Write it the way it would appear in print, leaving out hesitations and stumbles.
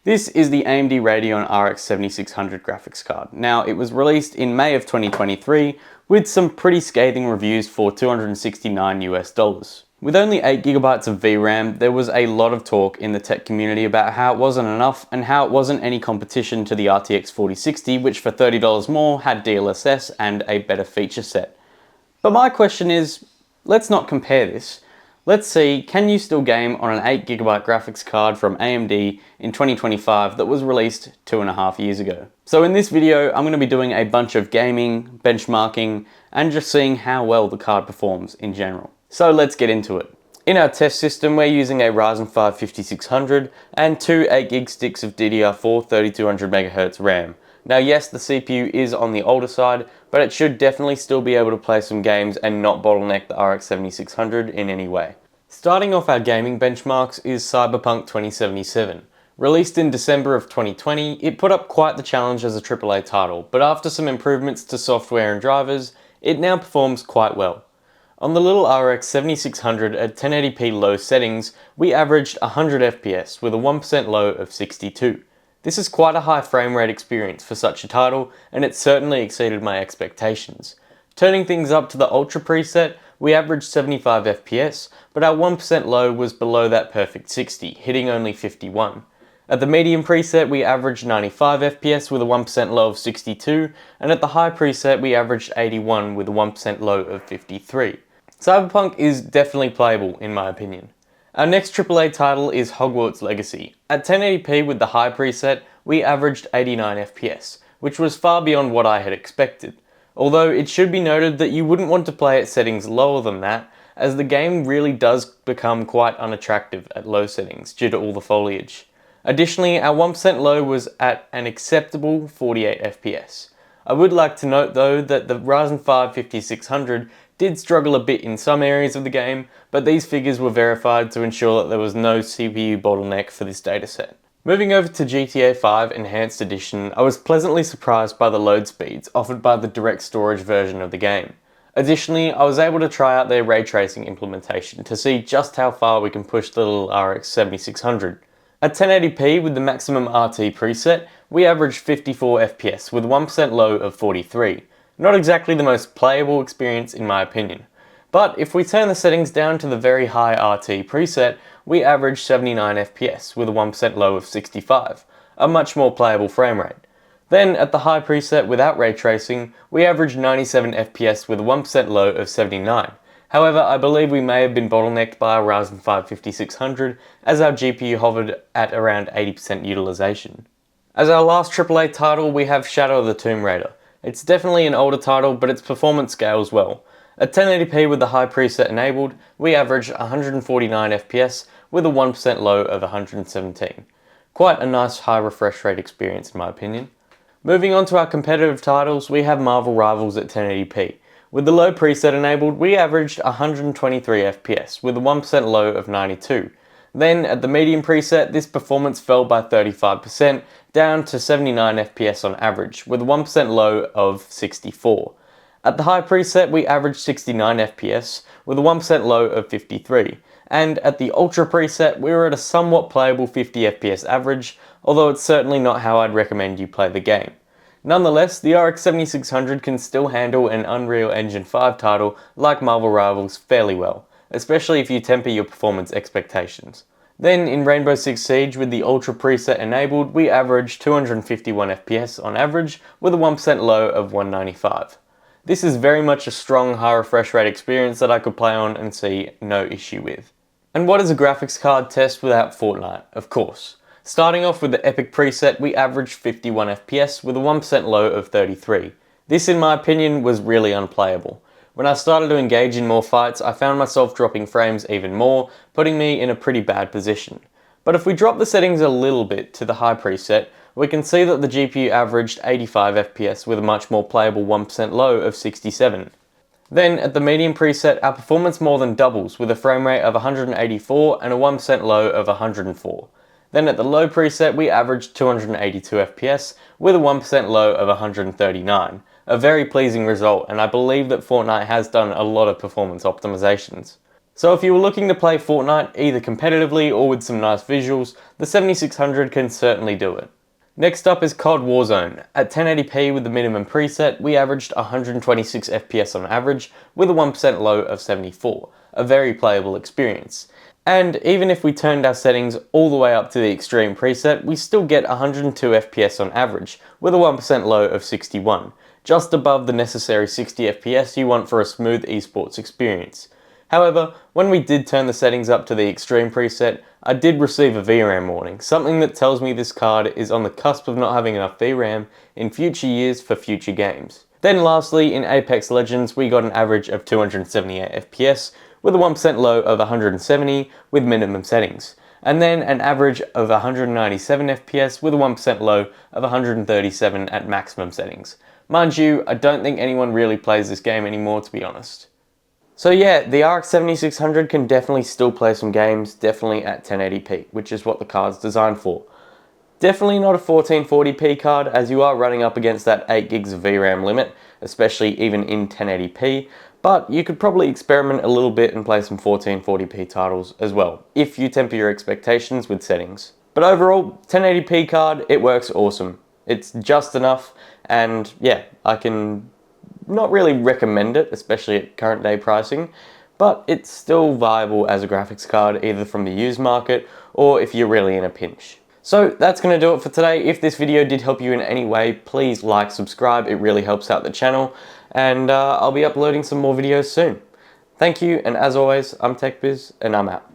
This is the AMD Radeon RX 7600 graphics card. Now, it was released in May of 2023 with some pretty scathing reviews for $269 US. With only 8GB of VRAM, there was a lot of talk in the tech community about how it wasn't enough and how it wasn't any competition to the RTX 4060, which for $30 more had DLSS and a better feature set. But my question is, let's not compare this. Let's see, can you still game on an 8GB graphics card from AMD in 2025 that was released 2.5 years ago? So in this video, I'm going to be doing a bunch of gaming, benchmarking, and just seeing how well the card performs in general. So let's get into it. In our test system, we're using a Ryzen 5 5600 and two 8GB sticks of DDR4 3200MHz RAM. Now yes, the CPU is on the older side, but it should definitely still be able to play some games and not bottleneck the RX 7600 in any way. Starting off our gaming benchmarks is Cyberpunk 2077. Released in December of 2020, it put up quite the challenge as a AAA title, but after some improvements to software and drivers, it now performs quite well. On the little RX 7600 at 1080p low settings, we averaged 100 FPS with a 1% low of 62. This is quite a high frame rate experience for such a title, and it certainly exceeded my expectations. Turning things up to the Ultra preset, we averaged 75 FPS, but our 1% low was below that perfect 60, hitting only 51. At the Medium preset, we averaged 95 FPS with a 1% low of 62, and at the High preset, we averaged 81 with a 1% low of 53. Cyberpunk is definitely playable, in my opinion. Our next AAA title is Hogwarts Legacy. At 1080p with the High preset, we averaged 89 FPS, which was far beyond what I had expected. Although it should be noted that you wouldn't want to play at settings lower than that, as the game really does become quite unattractive at low settings due to all the foliage. Additionally, our 1% low was at an acceptable 48 FPS. I would like to note though that the Ryzen 5 5600 did struggle a bit in some areas of the game, but these figures were verified to ensure that there was no CPU bottleneck for this dataset. Moving over to GTA 5 Enhanced Edition, I was pleasantly surprised by the load speeds offered by the direct storage version of the game. Additionally, I was able to try out their ray tracing implementation to see just how far we can push the little RX 7600. At 1080p with the maximum RT preset, we averaged 54 FPS with 1% low of 43. Not exactly the most playable experience in my opinion. But if we turn the settings down to the very high RT preset, we averaged 79 FPS with a 1% low of 65, a much more playable frame rate. Then at the High preset without ray tracing, we averaged 97 FPS with a 1% low of 79. However, I believe we may have been bottlenecked by our Ryzen 5 5600 as our GPU hovered at around 80% utilization. As our last AAA title, we have Shadow of the Tomb Raider. It's definitely an older title, but its performance scales well. At 1080p with the High preset enabled, we averaged 149 FPS with a 1% low of 117. Quite a nice high refresh rate experience in my opinion. Moving on to our competitive titles, we have Marvel Rivals at 1080p. With the low preset enabled, we averaged 123 FPS with a 1% low of 92. Then at the medium preset, this performance fell by 35%, down to 79 FPS on average, with a 1% low of 64. At the high preset, we averaged 69 FPS, with a 1% low of 53. And at the ultra preset, we were at a somewhat playable 50 FPS average, although it's certainly not how I'd recommend you play the game. Nonetheless, the RX 7600 can still handle an Unreal Engine 5 title like Marvel Rivals fairly well, especially if you temper your performance expectations. Then in Rainbow Six Siege with the Ultra preset enabled, we averaged 251 FPS on average with a 1% low of 195. This is very much a strong high refresh rate experience that I could play on and see no issue with. And what is a graphics card test without Fortnite? Of course. Starting off with the Epic preset, we averaged 51 FPS with a 1% low of 33. This in my opinion was really unplayable. When I started to engage in more fights, I found myself dropping frames even more, putting me in a pretty bad position. But if we drop the settings a little bit to the High preset, we can see that the GPU averaged 85 FPS with a much more playable 1% low of 67. Then at the Medium preset, our performance more than doubles with a frame rate of 184 and a 1% low of 104. Then at the Low preset, we averaged 282 FPS with a 1% low of 139. A very pleasing result, and I believe that Fortnite has done a lot of performance optimizations. So if you were looking to play Fortnite either competitively or with some nice visuals, the 7600 can certainly do it. Next up is COD Warzone. At 1080p with the minimum preset, we averaged 126 FPS on average with a 1% low of 74, a very playable experience. And even if we turned our settings all the way up to the extreme preset, we still get 102 FPS on average with a 1% low of 61, just above the necessary 60 FPS you want for a smooth esports experience. However, when we did turn the settings up to the extreme preset, I did receive a VRAM warning, something that tells me this card is on the cusp of not having enough VRAM in future years for future games. Then lastly, in Apex Legends, we got an average of 278 FPS with a 1% low of 170 with minimum settings, and then an average of 197 FPS with a 1% low of 137 at maximum settings. Mind you, I don't think anyone really plays this game anymore, to be honest. So yeah, the RX 7600 can definitely still play some games, definitely at 1080p, which is what the card's designed for. Definitely not a 1440p card, as you are running up against that 8 gigs of VRAM limit, especially even in 1080p, but you could probably experiment a little bit and play some 1440p titles as well, if you temper your expectations with settings. But overall, 1080p card, it works awesome. It's just enough, and yeah, I can not really recommend it, especially at current day pricing, but it's still viable as a graphics card, either from the used market or if you're really in a pinch. So that's going to do it for today. If this video did help you in any way, please like, subscribe, it really helps out the channel, and I'll be uploading some more videos soon. Thank you, and as always, I'm TechBiz, and I'm out.